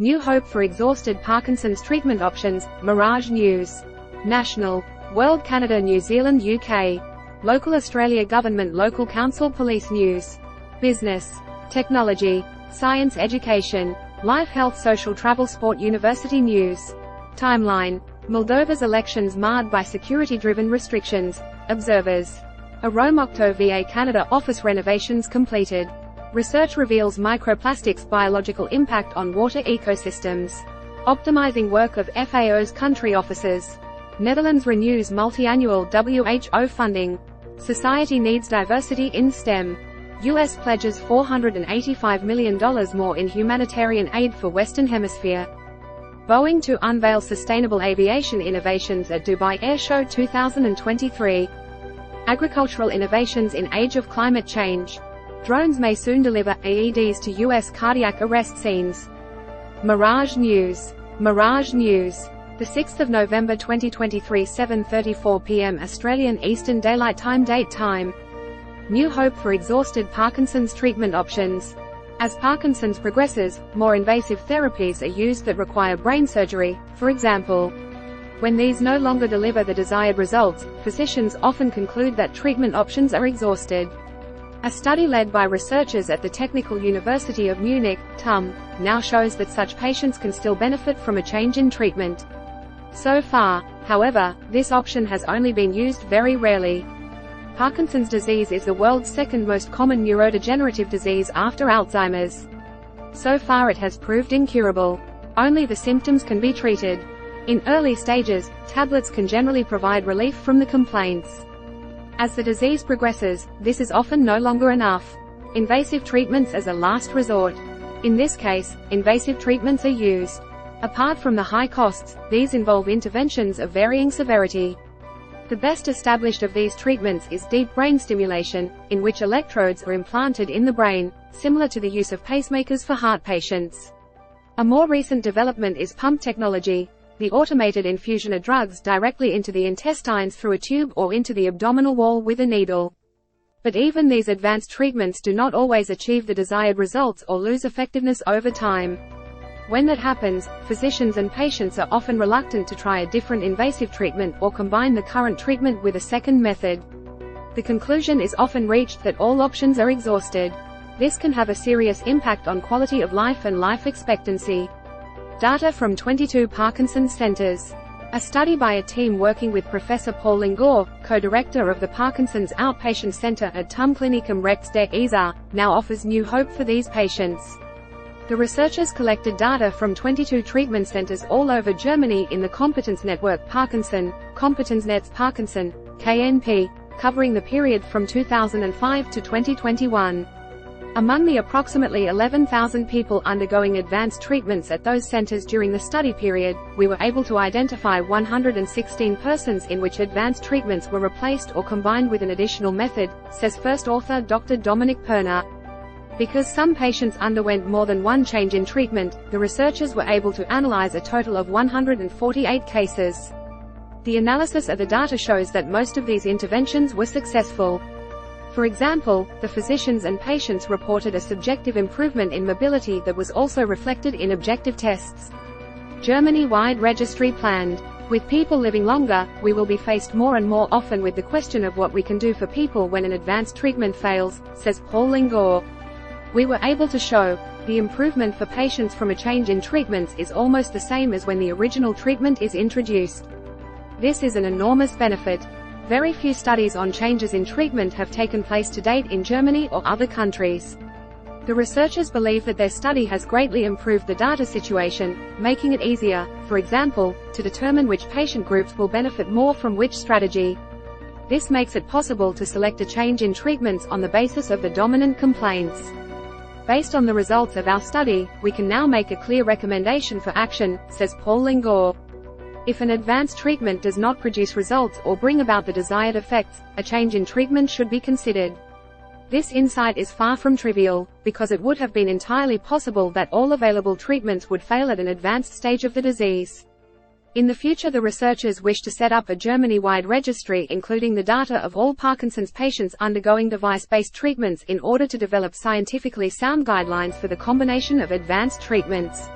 New hope for exhausted Parkinson's treatment options, Mirage News. National. World Canada New Zealand UK. Local Australia Government Local Council Police News. Business. Technology. Science Education. Life Health Social Travel Sport University News. Timeline. Moldova's elections marred by security-driven restrictions. Observers. A Romocto VA Canada office renovations completed. Research reveals microplastics' biological impact on water ecosystems. Optimizing work of FAO's country offices. Netherlands renews multi-annual WHO funding. Society needs diversity in STEM. US pledges $485 million more in humanitarian aid for Western Hemisphere. Boeing to unveil sustainable aviation innovations at Dubai Air Show 2023. Agricultural innovations in age of climate change. Drones may soon deliver AEDs to US cardiac arrest scenes. Mirage News. Mirage News. The 6th of November 2023, 7:34 p.m. Australian Eastern Daylight Time. Date time. New hope for exhausted Parkinson's treatment options. As Parkinson's progresses, more invasive therapies are used that require brain surgery, for example. When these no longer deliver the desired results, physicians often conclude that treatment options are exhausted. A study led by researchers at the Technical University of Munich, TUM, now shows that such patients can still benefit from a change in treatment. So far, however, this option has only been used very rarely. Parkinson's disease is the world's second most common neurodegenerative disease after Alzheimer's. So far it has proved incurable. Only the symptoms can be treated. In early stages, tablets can generally provide relief from the complaints. As the disease progresses, this is often no longer enough. Invasive treatments as a last resort. In this case, invasive treatments are used. Apart from the high costs, these involve interventions of varying severity. The best established of these treatments is deep brain stimulation, in which electrodes are implanted in the brain, similar to the use of pacemakers for heart patients. A more recent development is pump technology, the automated infusion of drugs directly into the intestines through a tube or into the abdominal wall with a needle. But even these advanced treatments do not always achieve the desired results or lose effectiveness over time. When that happens, physicians and patients are often reluctant to try a different invasive treatment or combine the current treatment with a second method. The conclusion is often reached that all options are exhausted. This can have a serious impact on quality of life and life expectancy. Data from 22 Parkinson's centers. A study by a team working with Professor Paul Lingor, co-director of the Parkinson's Outpatient Center at TUM Klinikum Rechts der Isar, now offers new hope for these patients. The researchers collected data from 22 treatment centers all over Germany in the Competence Network Parkinson, Kompetenznetz Parkinson, KNP, covering the period from 2005 to 2021. Among the approximately 11,000 people undergoing advanced treatments at those centers during the study period, we were able to identify 116 persons in which advanced treatments were replaced or combined with an additional method, says first author Dr. Dominik Perner. Because some patients underwent more than one change in treatment, the researchers were able to analyze a total of 148 cases. The analysis of the data shows that most of these interventions were successful. For example, the physicians and patients reported a subjective improvement in mobility that was also reflected in objective tests. Germany-wide registry planned. With people living longer, we will be faced more and more often with the question of what we can do for people when an advanced treatment fails, says Paul Lingor. We were able to show, the improvement for patients from a change in treatments is almost the same as when the original treatment is introduced. This is an enormous benefit. Very few studies on changes in treatment have taken place to date in Germany or other countries. The researchers believe that their study has greatly improved the data situation, making it easier, for example, to determine which patient groups will benefit more from which strategy. This makes it possible to select a change in treatments on the basis of the dominant complaints. Based on the results of our study, we can now make a clear recommendation for action, says Paul Lingor. If an advanced treatment does not produce results or bring about the desired effects, a change in treatment should be considered. This insight is far from trivial, because it would have been entirely possible that all available treatments would fail at an advanced stage of the disease. In the future, the researchers wish to set up a Germany-wide registry including the data of all Parkinson's patients undergoing device-based treatments in order to develop scientifically sound guidelines for the combination of advanced treatments.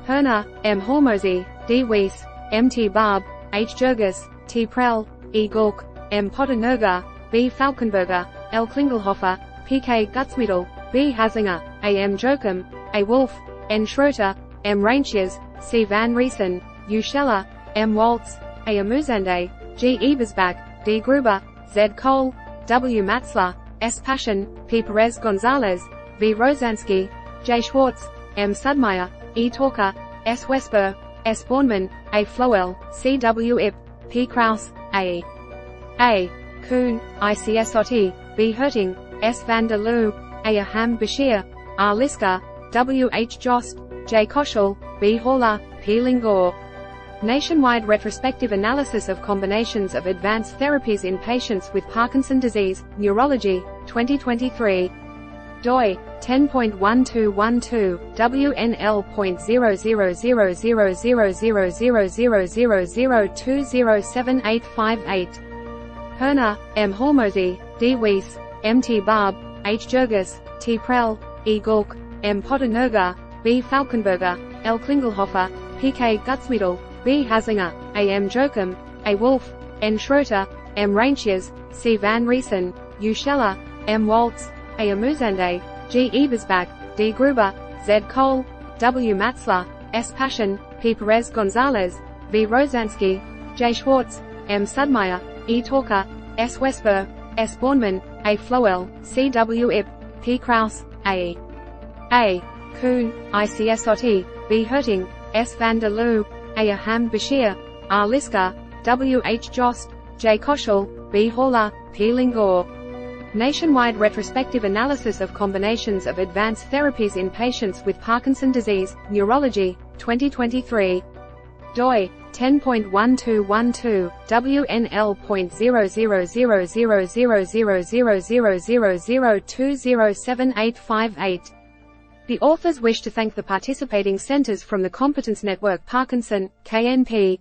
Herner, M. Hormozy, D. Weiss, M. T. Barb, H. Jurgis, T. Prell, E. Gulk, M. Pottenberger, B. Falkenberger, L. Klingelhofer, P. K. Gutzmittel, B. Haslinger, A. M. Joachim, A. Wolf, N. Schroeter, M. Reinchiers, C. Van Riesen, U. Scheller, M. Waltz, A. Amuzande, G. Ebersbach, D. Gruber, Z. Cole, W. Matzler, S. Passion, P. Perez Gonzalez, V. Rosansky, J. Schwartz, M. Sudmeyer, E. Talker, S. Wesper, S. Bornman, A. Floel, C. W. Ip, P. Kraus, A. Kuhn, ICSOT, B. Herting, S. van der Loo, A. Aham Bashir, R. Liska, W. H. Jost, J. Koschel, B. Haller, P. Lingor. Nationwide retrospective analysis of combinations of advanced therapies in patients with Parkinson disease, neurology, 2023. doi 10.1212 WNL.00000000207858. Herner, M. Hormozy, D. Weiss, M. T. Barb, H. Jurgis, T. Prell, E. Gulk, M. Pottenberger, B. Falkenberger, L. Klingelhofer, P. K. Gutzmittel, B. Haslinger, A. M. Joachim, A. Wolf, N. Schroeter, M. Reinchiers, C. Van Riesen, U. Scheller, M. Waltz, A. Amuzande, G. Ebersbach, D. Gruber, Z. Cole, W. Matzler, S. Passion, P. Perez Gonzalez, V. Rosansky, J. Schwartz, M. Sudmeyer, E. Talker, S. Wesper, S. Bornman, A. Floel, C. W. Ip, P. Kraus, A. Kuhn, ICSOT, B. Herting, S. van der Loo, A. Aham Bashir, R. Liska, W. H. Jost, J. Koschel, B. Haller, P. Lingor. Nationwide retrospective analysis of combinations of advanced therapies in patients with Parkinson disease, neurology, 2023. doi 10.1212 WNL.00000000207858. The authors wish to thank the participating centers from the Competence Network Parkinson, KNP.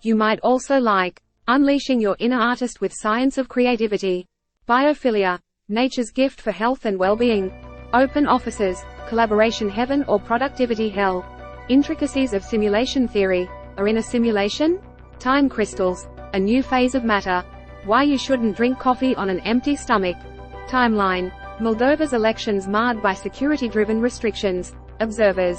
You might also like Unleashing Your Inner Artist with Science of Creativity, Biophilia, Nature's Gift for Health and Well-Being, Open Offices, Collaboration Heaven or Productivity Hell, Intricacies of Simulation Theory, Are in a Simulation? Time Crystals, A New Phase of Matter, Why You Shouldn't Drink Coffee on an Empty Stomach, Timeline, Moldova's elections marred by security-driven restrictions, Observers,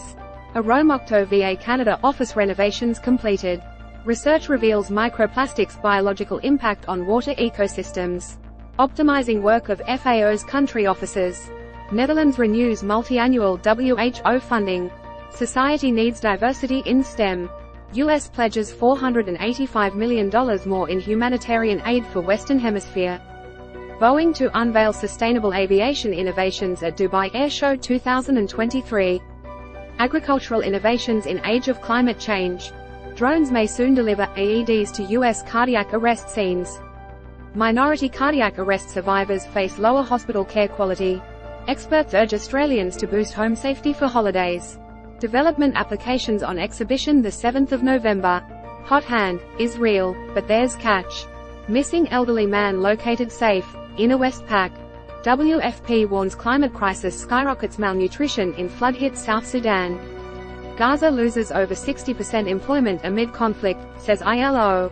Aromocto VA Canada office renovations completed, Research reveals microplastics' biological impact on water ecosystems, Optimizing work of FAO's country offices, Netherlands renews multi-annual WHO funding, Society needs diversity in STEM, US pledges $485 million more in humanitarian aid for Western Hemisphere, Boeing to unveil sustainable aviation innovations at Dubai Air Show 2023, Agricultural innovations in age of climate change, Drones may soon deliver AEDs to US cardiac arrest scenes, Minority cardiac arrest survivors face lower hospital care quality, Experts urge Australians to boost home safety for holidays, Development applications on exhibition the 7th of November, Hot Hand, is real, but there's catch. Missing elderly man located safe, Inner Westpac. WFP warns climate crisis skyrockets malnutrition in flood-hit South Sudan. Gaza loses over 60% employment amid conflict, says ILO.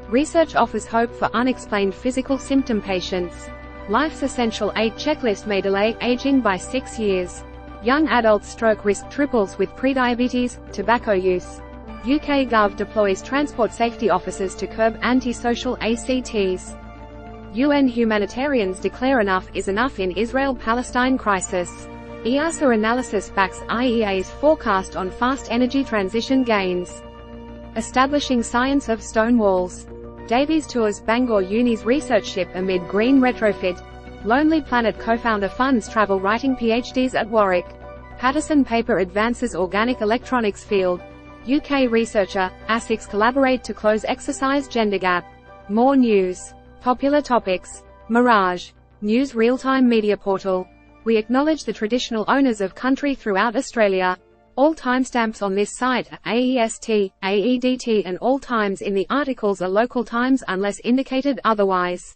Research offers hope for unexplained physical symptom patients. Life's Essential 8 checklist may delay aging by 6 years. Young adults' stroke risk triples with prediabetes, tobacco use. UK Gov deploys transport safety officers to curb antisocial ACTs. UN humanitarians declare enough is enough in Israel-Palestine crisis. EASA analysis backs IEA's forecast on fast energy transition gains. Establishing science of stone walls. Davies tours Bangor Uni's research ship amid green retrofit. Lonely Planet co-founder funds travel writing PhDs at Warwick. Patterson paper advances organic electronics field. UK researcher, ASICS collaborate to close exercise gender gap. More news. Popular topics. Mirage. News real-time media portal. We acknowledge the traditional owners of country throughout Australia. All timestamps on this site are AEST, AEDT and all times in the articles are local times unless indicated otherwise.